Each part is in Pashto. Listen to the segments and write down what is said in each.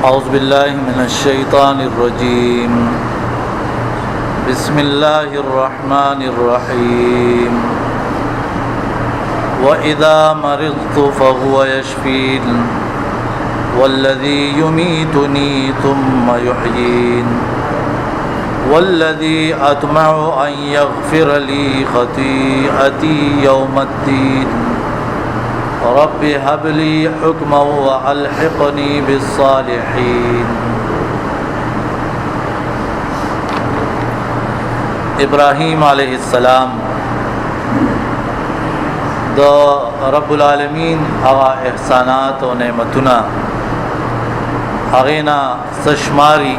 أعوذ بالله من الشيطان الرجيم بسم الله الرحمن الرحيم وإذا مرضت فهو يشفين والذي يميتني ثم يحيين والذي أطمع أن يغفر لي خطيئتي يوم الدين رب هب لي حكما وألحقني بالصالحين. ابراهیم علیہ السلام د رب العالمین هغه احسانات او نعمتونه هغه نه سشماري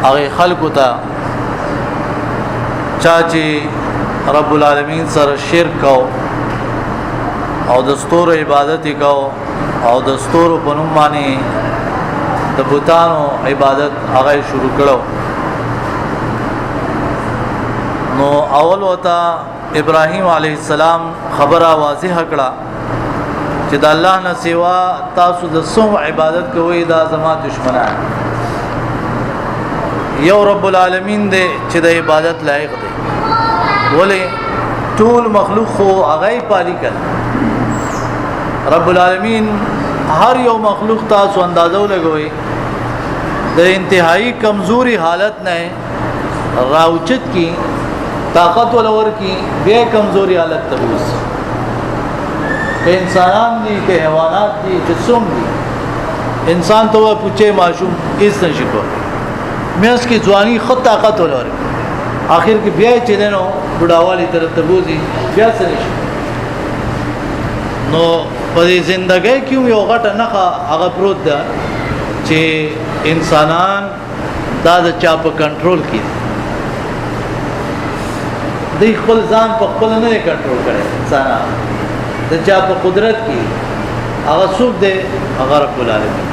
هغه خلقو ته چا چې رب العالمین سره شرک او دستور عبادت کو او دستور په نوم باندې د بوتانو عبادت هغه شروع کړو. نو اول وتا ابراهیم علیه السلام خبره واضح کړه چې د الله نه سوا تاسو د سوم عبادت کوئ دا زما دشمنان. یو رب العالمین دې چې د عبادت لایق دی، ولې ټول مخلوق خو هغه پالي کړ. رب العالمین هر یو مخلوق تاسو اندازو لګوي د انتهایی کمزوري حالت نه راوچت کی طاقت ولور کی بے کمزوری حالت تبوس کہ انسانان دی کہ حیوانات دی کہ سوم دی انسان تو پوچھے معشوم اس نشکو میں اس کی ځواني خود طاقت ولور آخر کې بیا چې دنو بډاوالی طرف تبوزي بیا سره نو په زندګۍ کې یو غټه نخا هغه پروت ده چې انسانان دا د چا په کنټرول کې دی، خپل ځان په خپل نه کنټرول کړي. انسانان د چا په قدرت کې هغه څوک دی؟ هغه رب العالمین.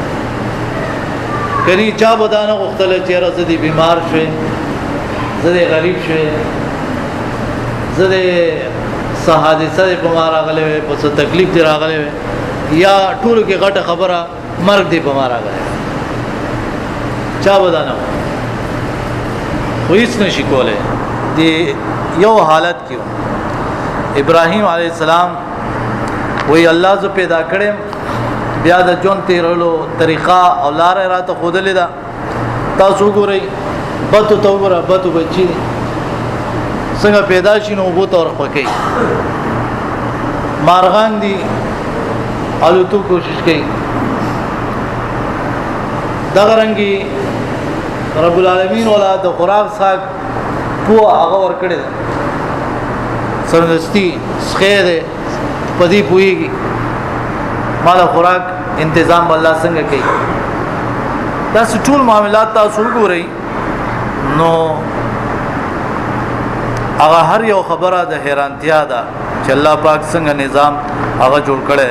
کله چا بدانه غختل چې راځي دی بیمار شوی، زه غریب شوی، زه حادثه په ما راغلی وي، په څه تکلیف دی راغلی وي، یا ټولو کې غټه خبره مرګ دی په ما راغلی، چا بدانه خو هیڅ نشي کولی. دی یو حالت کې ابراهیم علیه السلام وی الله زه پیدا کړم، بیا د جون تیرولو طریقه او لار راته خودلې ده. تاسو ګورئ بتو تو ګوره بتو بچی څنګه پیدا شي نو بو تور پکې مارغان دي الوتو کوشش کوي. دغه رنګي رب العالمین ولا د خوراک ساک پو هغه ور کړی سرنستی خیر پدی پويږي مال خوراک تنظیم الله څنګه کوي. دا ټول معاملات تاسو ګورئ نو هغه هر یو خبره د حیرانتیا ده چې الله پاک څنګه نظام هغه جوړ کړي.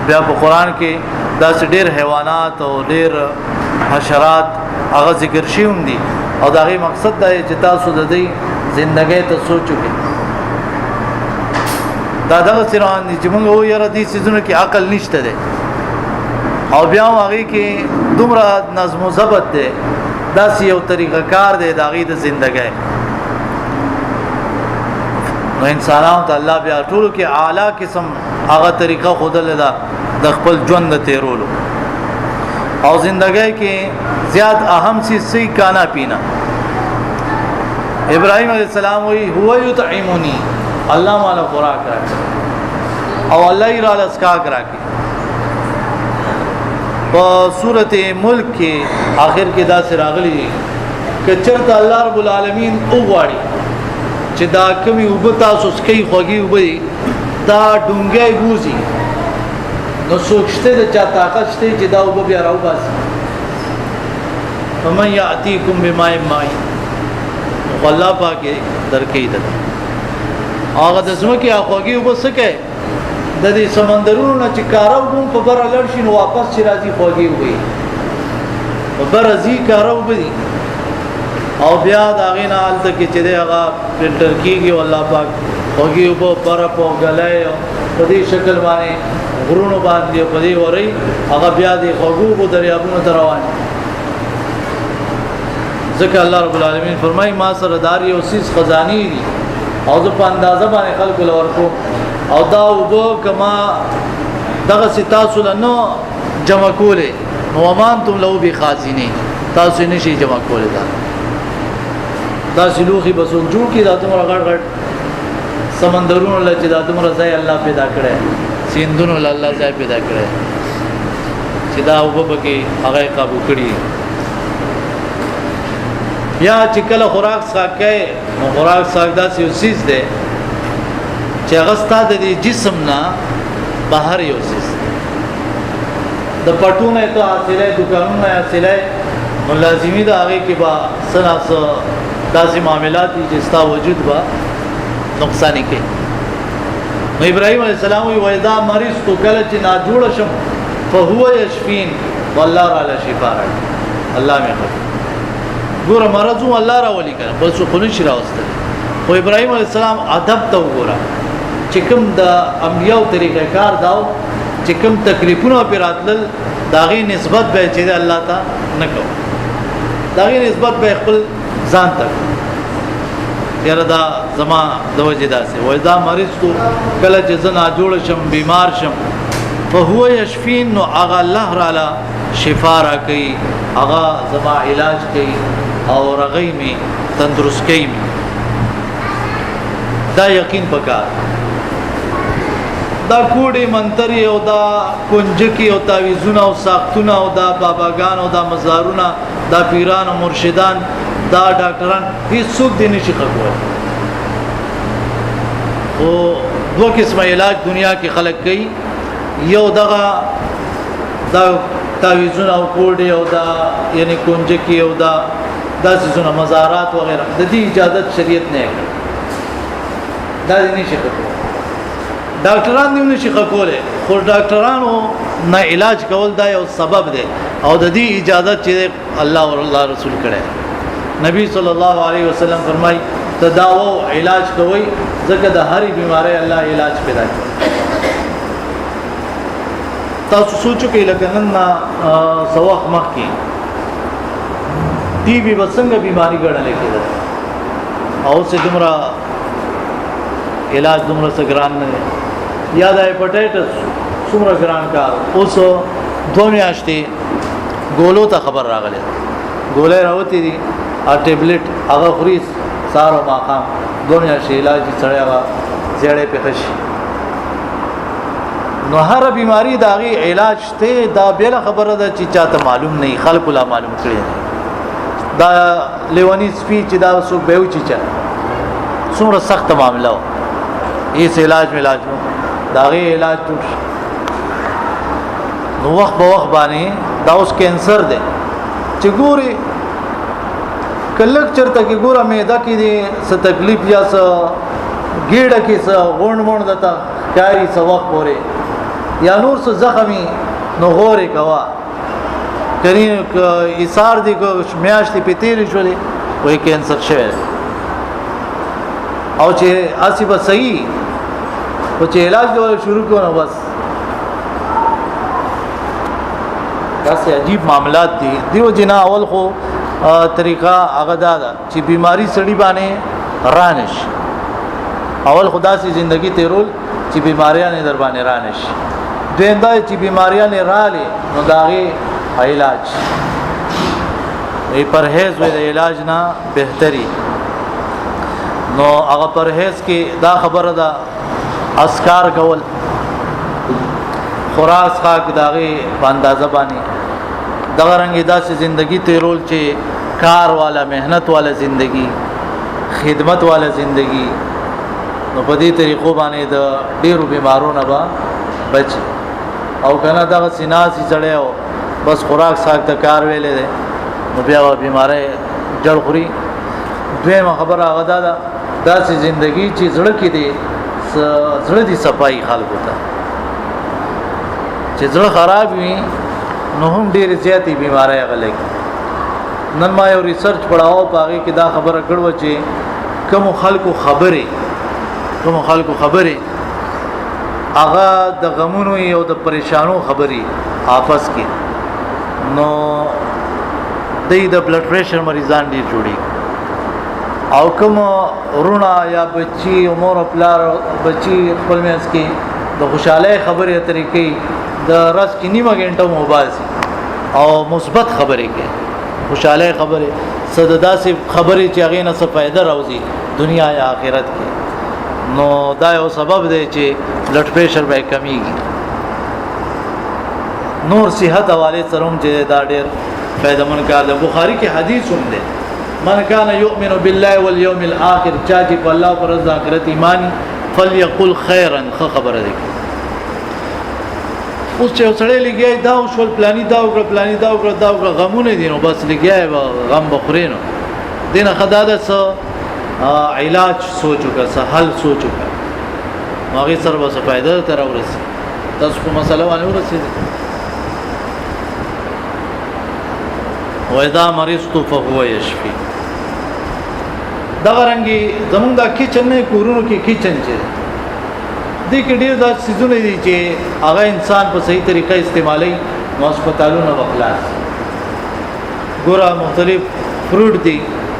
بیا په قران کې دا ډېر حیوانات او ډېر حشرات هغه ذکر شوي دي او دا غي مقصد دا چې تاسو د دې ژوندۍ ته سوچو کې دا دغه سران دي چې موږ وایو دې سيزونو کې عقل نشته ده او بیا هغه کې دومره نظم او ضبط ده، دا یو طریقه کار دی د هغه د ژوندۍ. نو انسانانو ته الله بیا ټول کې اعلی قسم هغه طریقه خودل ده د خپل ژوند تیرولو او ژوندۍ کې زیات اهم سی کانا پینا. ابراهیم علیہ السلام وی هو یطعمنی، الله مالا خوراک راکړي او الله یې را لسکاک راکړي. په سورته ملک کې آخر کې دا سره راغلي چې چرته الله رب العالمین وغواړي چې دا کمی وبتا سوسکی خوږي وبي دا ډونګي ووزي نو سوچته د چا طاقت شته چې دا وب بیا راو باسي. فمن یاتیکم بماء ماء والله پاک درکې ده هغه د زمکه خوږي وبسکه د دې سمندرونو نه چې کارو کوم په بر لړ شي نو واپس چې راځي خوږي وي په بر ازي کارو بدی او بیا دا غینا حالت کې چې هغه فلټر کیږي والله پاک خوږي وب پر په غلای په دې شکل باندې غرونو باندې په دې وري هغه بیا دې خوګو دریابونو ته روان ځکه الله رب العالمین فرمایي ما سره داري او سیس خزاني دي او زه په اندازه باندې خلق لورکو او دا وبو کما دغه تاسو له جمع کوله نو امانتم له بخازنین تاسو نشي جمع کوله دا سلوخي بسوک جوړ کی دا تمره غړ سمندرونو له چې دا تمره ځای الله پیدا کړي سیندونو له الله ځای پیدا کړي چې دا وبکه هغه قابو کړي یا چې کله خوراک ساکه نو خوراک ساکدا یو سیس ده چې هغه ستاسو د جسم نه بهر یو سیس د پټونه ته حاصله دکانونه حاصله ملازمی دا هغه کې با سناس داسې معاملات چې ستا وجود با نقصان کوي نو ابراهيم عليه السلام وی وایدا مریض تو کله چې نا جوړ شم فهو يشفين والله على شفاء الله مې خبر ګور مرزو الله را ولي کړ بل څه خونی شي راوسته خو ابراهيم عليه السلام ادب ته وګوره چې کوم د انبيو طریقې کار داو چې کوم تکلیفونه پیراتل داغي نسبت به چې الله ته نه کو داغي نسبت به خپل ځان ته یاره دا زما د وجه داسې وای دا مریض تو کله چې زنا جوړ شم بیمار شم فهو يشفين نو اغا الله تعالی شفا را کوي اغا زما علاج کوي او رغی می تندرست کوي دا یقین پکار دا کوډي منتري او دا کنجکی او تعویذونه او ساختونه او دا باباګان او دا مزارونه دا پیران او مرشدان دا ډاکټران هیڅ څوک دي نشي خبره او دوه قسمه علاج دنیا کې خلق کوي یو دغه دا تعویذونه او کوډي او دا یعنی کنجکی او دا داسې مزارات وغیرہ د دې اجازه شریعت نه کوي دا نشي خبره ډاکټران دې نشي کوله خو ډاکټرانو نه علاج کول دا یو سبب دی او د دې اجازه چې الله او الله رسول کړي نبی صلی الله علیه وسلم فرمای تداوو علاج کوي ځکه د هرې بیماری الله علاج پیدا کوي تاسو سوچو کې لکه نن سواخ مخ کې ټي بي وسنګ بیماری ګڼل کېده او څه دومره علاج دومره سګران نه یاد هپاټایټس څومره ګران کار اوس دوه میاشتې ګولو ته خبر راغله ګولې راوتی دي ا ټابلیټ هغه خوري سارو ماقام دوه میاشتې علاج سره هغه زیړې په خشي نو هر بیماری داغي علاج ته دا بیل خبره ده چې چاته معلوم نه خلق لا معلوم کړی دا لیونی سپیچ دا سو به وچی چا څومره سخت معاملہ و ایس علاج نو داغي علاج ټول نو وخت په وخت باندې دا اوس کینسر دی چې ګوري کلک چرته کې ګوره معده کې دي څه تکلیف یا څه ګیډه کې څه غونډ دتا کاری څه وخت پورې یا نور څه زخمي نو غوري کوا کړي ایثار دي کو میاشتې په تیر شولې وای کینسر شوی او چې اسی به صحیح او چې علاج ډول شروع کړو بس داسې عجیب معاملات دي دیو جنا اول خو طریقہ هغه دا چې بیماری سړی باندې رانش اول خدا سي زندگی تیرول چې بیماریاں نه در باندې رانش دویندا چې بیماریاں نه رااله نو داغه علاج ای پرهیز و علاج نه بهتري نو هغه پرهیز کې دا خبره ده اسکار کول خوراک خاک داغه باندازه باندې دغه رنګ داسې زندگی تیرول چې کار والا مهنت والا زندگی خدمت والا زندگی نو په دې طریقو باندې د ډیرو بیمارونو به بچ او کنه دغه سیناسي چړیو بس خوراک ساک ته کار ویلې ده نو بیا بیمارې جړ خوري دویمه خبره هغه ده داسې زندگی چې زړه کې دي زړه دي صفائی خلکو ته چې زړه خراب وي نو هم ډېر زیاتې بیماری غلې نن ما یو ریسرچ پڑھاو پاږي کې دا خبره کړو چې کوم خلکو خبره هغه د غمونو او د پریشانو خبري آپس کې نو د بلډ پریشر مریضان دي جوړي او کوم ورونه یا بچي عمر پلار بچي خپل مېس کې د خوشاله خبرې طریقې د رس کې نیمه غنټه موبایل او مثبت خبرې کې خوشاله خبرې صددا سي خبرې چې هغه نه څه فائدہ راوځي دنیا یا آخرت کې نو دا یو سبب دی چې بلډ پریشر به کمیږي نور صحت حواله سره هم چې دا ډېر فائدہ من کار دی بخاری کې حدیث هم دی من کان یؤمن بالله والیوم الاخر چا چې په الله پر ورځ آخرت ایمان فلیقل خیرا خبره دی اوس چې سړی لګي دا شول پلاني دا او پلاني دا او غمونه دي نو بس لګي غم بخورینو دینه خداده سو علاج سوچو کا حل سوچو کا ماغي سره به فائدہ تر ورسي تاسو په مسله باندې ورسي واذا مرضت فهو يشفي دا ورنګي زمونږ د کچن نه کورونو کې کچن چې دې کې ډېر دا سيزونه دي چې هغه انسان په صحیح طریقه استعمالي هسپتالونو وخلاص ګوره مختلف فروټ دي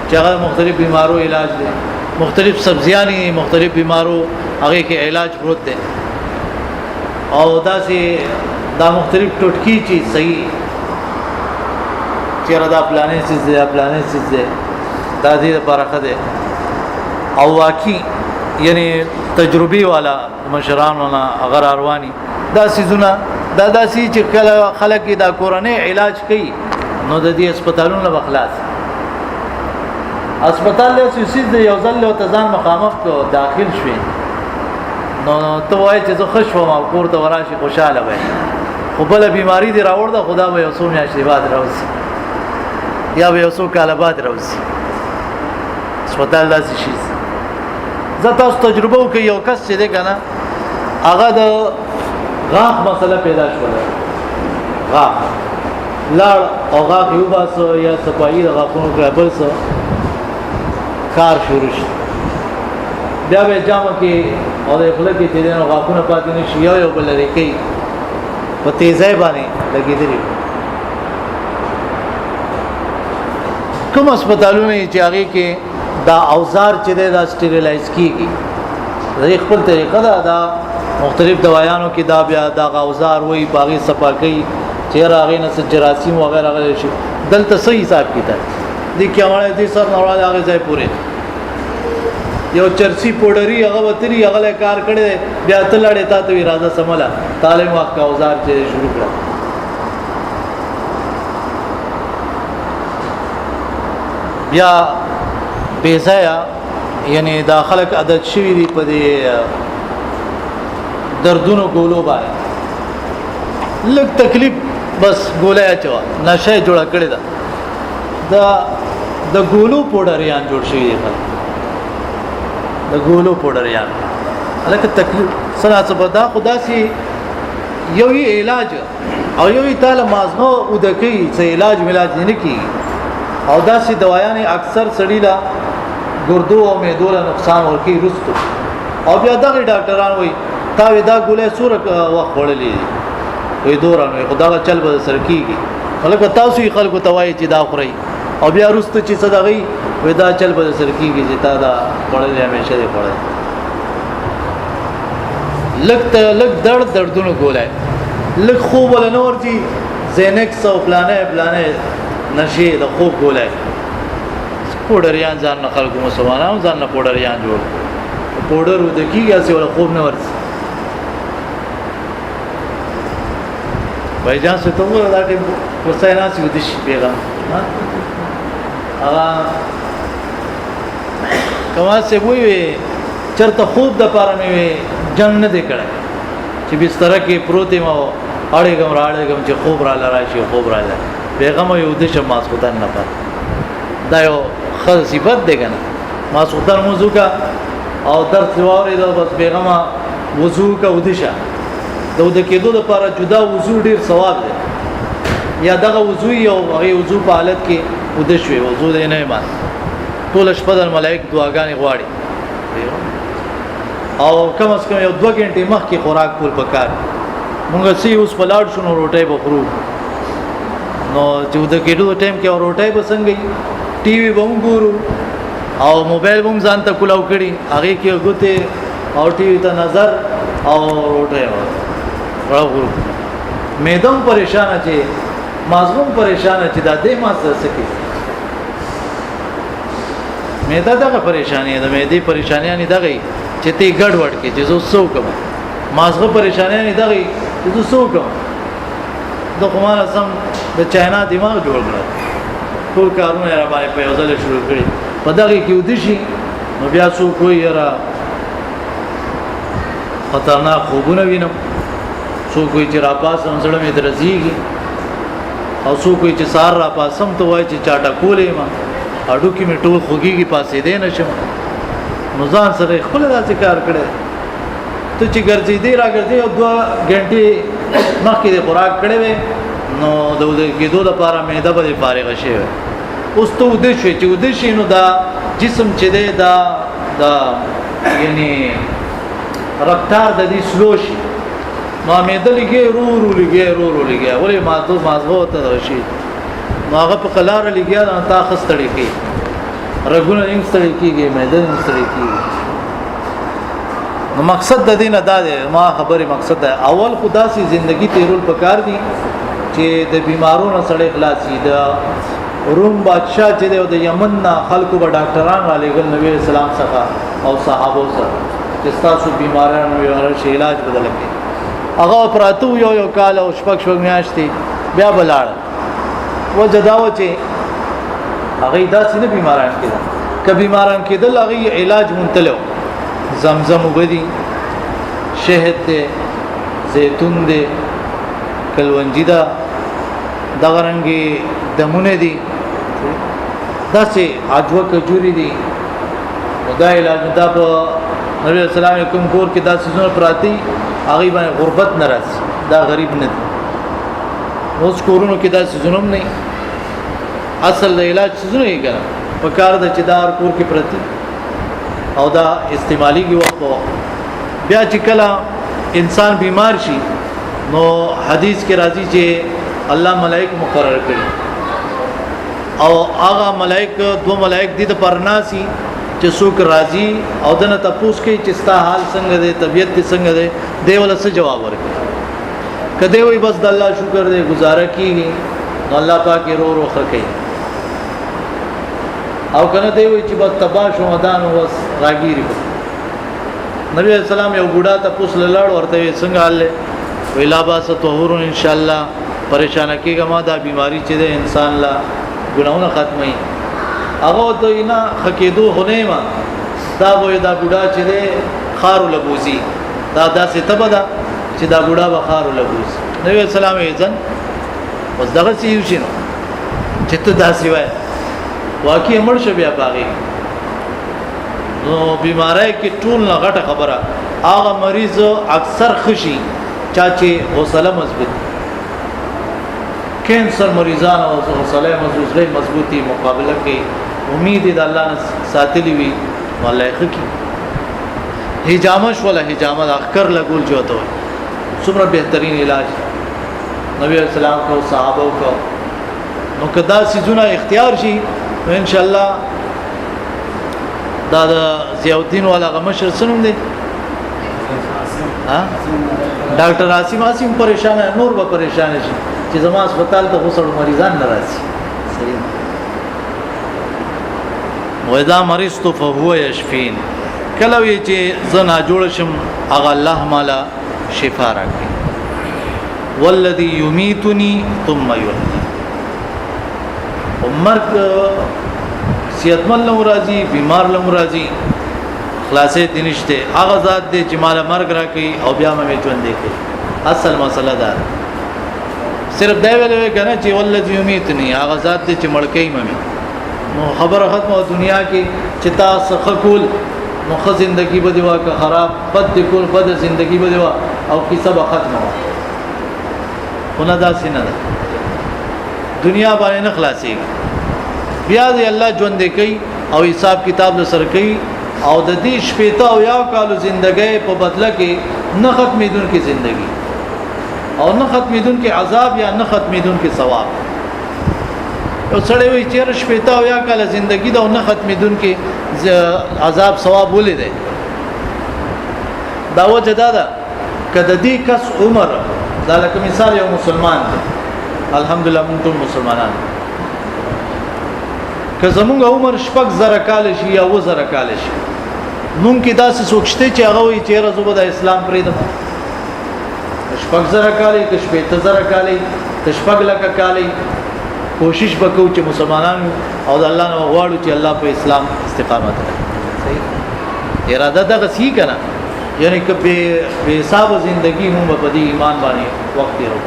چې هغه مختلف بیمارو علاج دي مختلف سبزیاں دي مختلف بیمارو هغه کې علاج پروت دي او دا مختلف ټوټکی چې صحیح چیرې دا پلانې سيزه دا دې لپاره خده او واقعي یعنی تجربي والا مشرانونه اگر ارواني دا سيزونه دا سي چې خلک دا کورونه علاج کوي نو د دې هسپتالونو بخلاص هسپتال له سيز د یو ځل له تزان مخامخ کو داخل شوي نو ته وای چې زه خوشو ما کور ته وراشي خوشاله وای خو بل بیماری دی راوړه خدا به یو څو میاشتې بعد راوځي یا به یو څو کال بعد راوځي هسپتال داسې شي زه تاسو تجربه وکي یو کس چې دی کنه هغه د غاښ مسله پیدا شوه غاښ لړ او غاښ یو باسو یا صفایي د غاښونو کابل سره کار شروع شي بیا به جامه کې او د خپل کې چې نو غاښونه پاتې نشي یو بل لري کوي په تیزای باندې لګیدلی کوم هسپتالونه چې هغه کې دا اوزار چې دا سټیریلایز کیږي د خپل طریقه دا مختلف دوايانو کې دا بیا دا اوزار وای باغی صفاکۍ چې راغې نه جراثیم وغیرہ غلي شي دلته صحیح حساب کیته دي کې امره دي سر نوړل هغه ځای پوره یو چرسی پوډری هغه وتری هغه کار کړي بیا تلړې تا ته اراده سملا تعلیم واقع اوزار چې شروع کړ بیا بیزایا یعنی داخلك عادت شوی دی په دې دردونو ګولو باندې لږ تکلیف بس ګولای چوا نشه جوړه کړی دا د ګولو پوډریان جوړ شوی دی د ګولو پوډریان الکه تکلیف سره څه خدا سي یو علاج او یو تعالی مازنو ودکې څه علاج ملاج نه کی او داسې دوايان اکثر سړی لا ګردو او معدو له نقصان ورکی رستو او بیا دغه ډاکټران وای تا دا ګولې سورک وخت وړلې وای دوران وای خدای چل به سر کیږي خلک تاسو یې خلکو توای چې دا خوري او بیا رستو چې صدغې وای دا چل به سر کیږي چې تا دا وړلې همیشه دې وړل لک دردونو ګولای لک خوب ولا نور دي زینکس او پلانې نشي د خوب ګولای پوډریان ځان نه خلکو مسلمانانو ځان نه پوډریان جوړ پوډر د کیږي چې ولا خوب نه ورس بای جان څه ته ولا دا ټیم ورسای نه چې ودی شي پیغام هغه کما څه وی چرته خوب د پاره مې جنگ نه دکړه چې بستر کې پروتې ما اړېګم چې خوب را لراشي خوب را لري پیغام یو د شماس خدای نه پات دا یو خل صفت دی کنه ما سلطان موضوع کا او درس واره دا بس پیغام وضو کا ودشه د کېدو لپاره جدا وضو ډیر ثواب دی یا دغه وضو یو هغه وضو په حالت کې ودشوي وضو نه ما ټول شپه د ملائک دعاګانې غواړي او کم از کم یو 2 غنټې مخکې خوراک کول پکار مونږ سي اوس پلاړ شنو روټي بخرو نو چې د کېدو ټایم کې روټي بسنګي ټي وي به وګورو او موبایل هم ځان ته کولاو کړي هغه کې غوته او ټي وي ته نظر او روټي راغورو میدم پریشان چې مازغم پریشان چې د دې ما سره سکی میدا دغه پریشانی ده مېدی پریشانی نه دغه چې تی ګډ وډ کې چې زو سو کوم مازغه پریشانی نه دغه چې زو سو کوم د کومه سم د چاینا دماغ جوړ کړ ټول کارونه را باندې په یوځل شروع کړي په دغه کې ودشي نو بیا سو کوی را خطرناک خوبونه وینم سو کوی چې را پاسم سره مې درځيږي او سو کوی چې سار را پاسم ته وای چې چاټه کولې ما اډو کې مې ټول خوګيږي پاسې دې نشم نو ځان سره خپل داسې کار کړي ته چې ګرځې دې راګرځې او 2 غنټې مخکې د خوراک کړې وې نو د کېدو لپاره معده به فارغ شي اوس ته ودې شي چې ودې شي نو دا جسم چې دی دا یعنی رفتار د دې سلو شي نو معده لګي رو لګي ولې مازغه ته شي نو هغه په قلار لګیا نه تا خستړی کی رګونه انستړی کیږي معده انستړی کیږي نو مقصد د دې نه دا دی ما خبره مقصد ده اول خدا سي زندگی تیرول پکار دي چې د بیمارونو سره خلاصي د روم بادشاہ چې د یمن نه خلکو به ډاکټران را لګل نبی اسلام څخه او صحابه سره چې تاسو بیمارانو یو شي علاج بدل کړي هغه پراتو یو کال او شپږ میاشتې بیا بلاړ وجداو چې هغه داسې نه بیماران کېدل که بیماران کېدل هغه علاج مونتلو زمزم وبدي شهد دې زيتون دې کلونجی دا دغه رنګي دمونه دي داسې عجوه کجوري دي دا علاج دا په نبی اسلام کوم کور کې داسې زونه پراتی هغه باندې غربت ناراض دا غریب نه دي اوس کورونو کې داسې زونه نه اصل د علاج څه نه کېږي په کار د چدار کور کې پرتی او دا استعمالي کې وخت بیا چې کله انسان بیمار شي نو حدیث کې راځي چې الله ملائک مقرر کړي او هغه ملائک 2 ملائک دي د پرناسي چې څوک راځي او دنه تاسو کې چې ستا حال څنګه دی طبيعت دې څنګه دی دی ول څه جواب ورکړي کده وي بس د الله شکر دې گزاره کیږي نو الله پاک رو خکې او کنه دی وي چې بس تباہ شو مدان وس راګيري نبی اسلام یو بوډا ته پوس لړ ورته څنګه حاله ویلا باس طهور ان شاء الله پریشان کیږي ما دا بیماری چې د انسان لا ګناونه ختمي هغه ته نه خکېدو هونه ما دا وې دا بوډا چې د خارو لبوزي دا داسې تبدا چې دا بوډا به خارو لبوز نبی اسلام یې ځن اوس دغه سی یو شنو چې ته داسې وای واقعي مړ شو بیا باغی نو بیماری کې ټول نه غټه خبره هغه مریض اکثر خشي چا چې حوصله مضبوط کینسر مریضان او حوصله مضبوطی مقابله کوي امید دې الله نه ساتلی وي والله خکی حجامش ولا حجامت اخر لګول جوته څومره بهترین علاج نبی اسلام کو صحابه کو نو کدا سيزونه اختیار شي ان شاء الله دا زیاودین والا غمشر سنوم دی ها ډاکټر عاصم پریشان نور به پریشان شي چې زما هسپتال ته غوسړ مریضان ناراضي صحیح وإذا مرضت فهو يشفين کله وی چې زنا جوړ شم هغه الله مالا شفا راکړي والذي يميتني ثم يحيي مرګ صحتمند لم راضي بیمار لم راضي خلاصې دینشته هغه ذات دې چې مال مرګ راکړي او بیا مې ژوند دی کوي اصل مسله ده صرف دا ویل کنه چې والذي يميتني هغه ذات دې چې مړکې مې نو خبره ختمه دنیا کې چې تاسو خکول نو خ زندگی به دیوا که خراب بد کول بد زندگی به دیوا او کیسه به ختمه ونه دا سینه ده دنیا باندې نه خلاصي بیا دې الله ژوند کوي او حساب کتاب له سر کوي او د دې شپېته او یا کالو ژوندۍ په بدله کې نه ختمېدونکې ژوندۍ او نه ختمېدونکې عذاب یا نه ختمېدونکې ثواب. یو سړی وایي چې شپېته او یا کاله ژوندۍ ده او نه ختمېدونکې عذاب ثواب ولې دی؟ دا وجه دا ده که د دې کس عمر دا لکه مثال یو مسلمان دی، الحمدلله موږ ټول مسلمانان، که زمونږ عمر 6,000 کال شي یا 7,000 کال شي، مونږ کې داسې څوک شته چې هغه وایي چې زه به د اسلام پرېږدم 6,000 کال که 15,000 کال که 6,00,000 کال کوشش وکړو چې مسلمانان او د الله نه غواړو چې الله په اسلام استقامت راکړي. صحیح اراده دغه سی کنه، یعنی که به حساب زندگی مو په دې ایمان باندې وخت دیرو.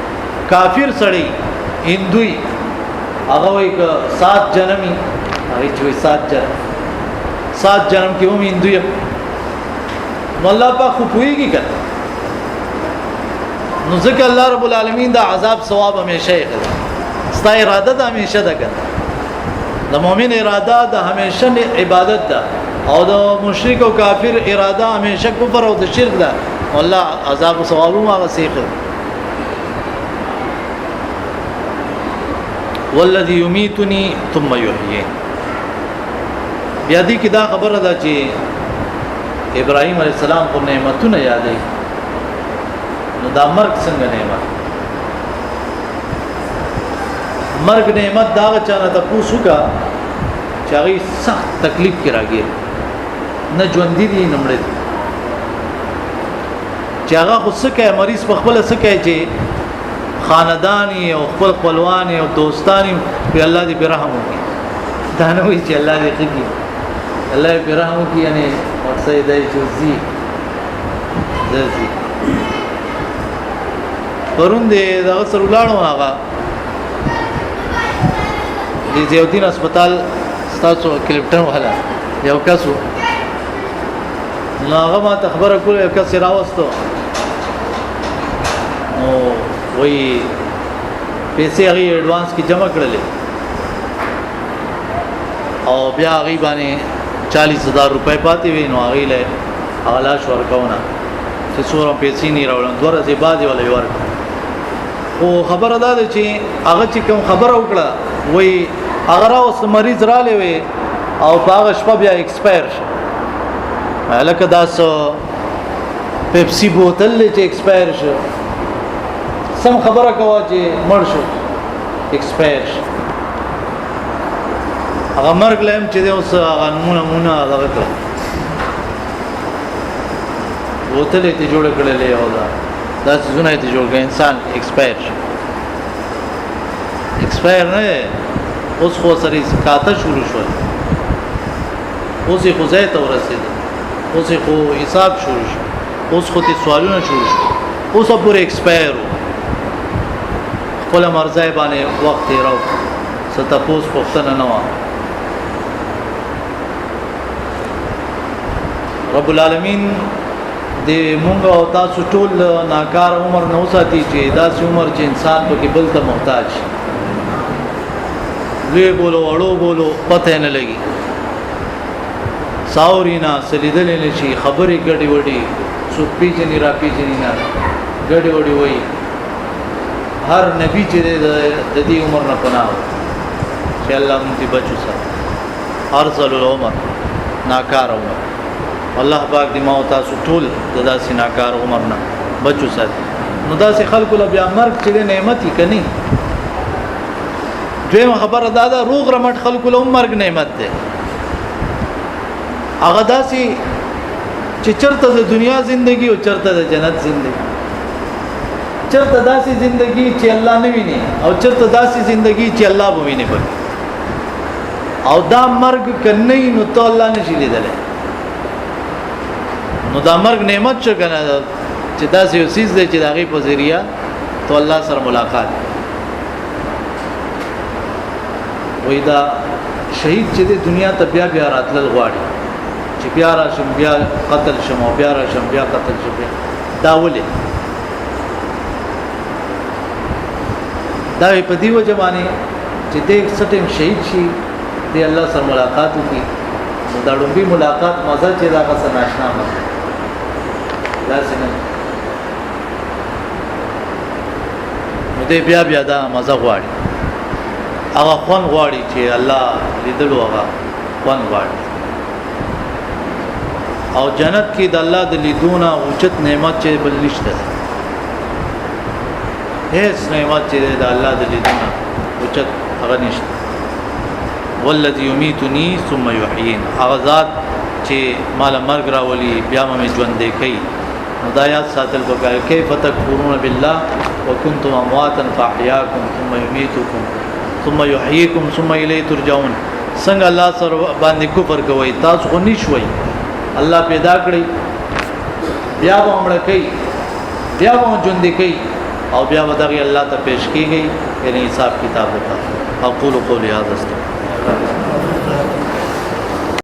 کافر سړی هندوی هغه وایي که 7 جنمي هغه چې 7 جنم کې هم هندوی نو الله پاک خو پوهیږي کنه، نو ځکه الله رب العالمین دا عذاب ثواب همیشه یې کوي. ستا اراده د همیشه ده کنه، د مؤمن اراده د همیشه عبادت ده او د مشرک او کافر اراده همیشه کفر او د شرک ده. الله عذاب او ثواب هغه سیخه. والذي يميتني ثم يحيين. بیا دې کې دا خبره ده چې ابراهيم عليه السلام په نعمتونو یادې، نو دا مرګ څنګه نعمت؟ مرګ نعمت دا چانه ته پوښوکا چې هغه سخت تکلیف کې راګیر نه ژوند دي نمړې دي چې هغه خو سکه مریض په خپل سکه چې خاندانی او خپل خپلوان او دوستانی په الله دې برحم وکړي. دا نه وي چې الله دې خږي، الله دې برحم وکړي، یعنی مقصد دی چې زی پرون دې دا سر ولاړو هغه دې زیوتین هسپتال ستاسو کلیپټن وهلا یو کسو نو هغه ما خبره کوله یو کس راوستو نو وی پیسې هغه ایڈوانس کې جمع کړلې او بیا هغه باندې 40,000 روپۍ پاتې وي، نو هغه له حواله شو ورکونه چې څوره پیسې نه راوړل دوه ورځې بعد ولا ورک. او خبره ده چې هغه چې کوم خبره وکړه وی هغه راوس مریض را لوي او هغه شپه بیا ایکسپایر شو، لکه داسو پیپسی بوتل چې ایکسپایر شو، سم خبره کوي چې مړ شو ایکسپایر شو. هغه مرګ لیم چې اوس هغه نمونه هغه کړ بوتل ته جوړ کړلې او دا څونه ته جوړ کړ انسان ایکسپایر شو. ایکسپایر نه اوس خو سری کاته شروع شو، اوس خو ځای ته ورسېد، اوس خو حساب شروع شو، اوس خو ته سوالونه شروع شو، اوس پورې ایکسپایر خپل مرزای باندې وخت راو ستاسو پوښتنه نه و. رب العالمین دې مونږ او تاسو ټول ناکار عمر نو ساتي چې داسې عمر چې انسان په کې بل ته محتاج لوی بولو اړو بولو پته نه لګي، ساورینا سلیدل نه شي، خبرې ګډي وډي سو پیجنې را پیجنې نه ګډي وډي وای. هر نبی چې د دې عمر نه پناه چې الله مونږ بچو سره ارسل العمر ناکار عمر. الله پاک دې ما او تاسو ټول د داسې ناکار عمر نه بچو ساتي. نو داسې خلکو له بیا مرګ چې نعمت یې کني. دویمه خبره دا ده روغ رمټ خلکو له مرګ نعمت ده. هغه داسې چې چرته د دنیا زندگی او چرته د جنت زندگی، چرته داسې زندگی چې الله نه ویني او چرته داسې زندگی چې الله به ویني پکې. او دا مرګ کني نو ته الله نشي لیدلی، نو دا مرګ نعمت شو کنه چې داسې یو چیز دی چې د هغې په ذریعه تو الله سره ملاقات. وای دا شهید چې د دنیا ته بیا بیا راتلل غواړي چې بیا راشم بیا قتل شم او بیا راشم بیا قتل شم، دا ولې دا په دې وجه باندې چې دې ستیم شهید شي د الله سره ملاقات وکړي دا ډومبي ملاقات مزه چې دا غسه ناشنا مزه داسې نه نو دې بیا دا مزه غواړي هغه خوان غواړي چې الله لیدلو هغه خوان غواړي او جنت کې د الله د لیدونه اوچت نعمت چې بل نشته هیڅ نعمت چې د الله د لیدونه اوچت هغه نشته والذي يميتني ثم يحيين هغه ذات چې مال مرګ راولي بیا مې ژوند دی کوي هدايات ساتل وکړي كيف تكفرون بالله وكنتم امواتا فاحياكم ثم يميتكم ثم يحييكم ثم اليه ترجعون څنګه الله سره باندې کفر کوي تاسو خو نشوي الله پیدا کړی بیا ومړ کوي بیا و ژوند کوي او بیا ودغه الله ته پیش کیږي یعنی حساب کتاب وکړه اقول قولي هذا استغفر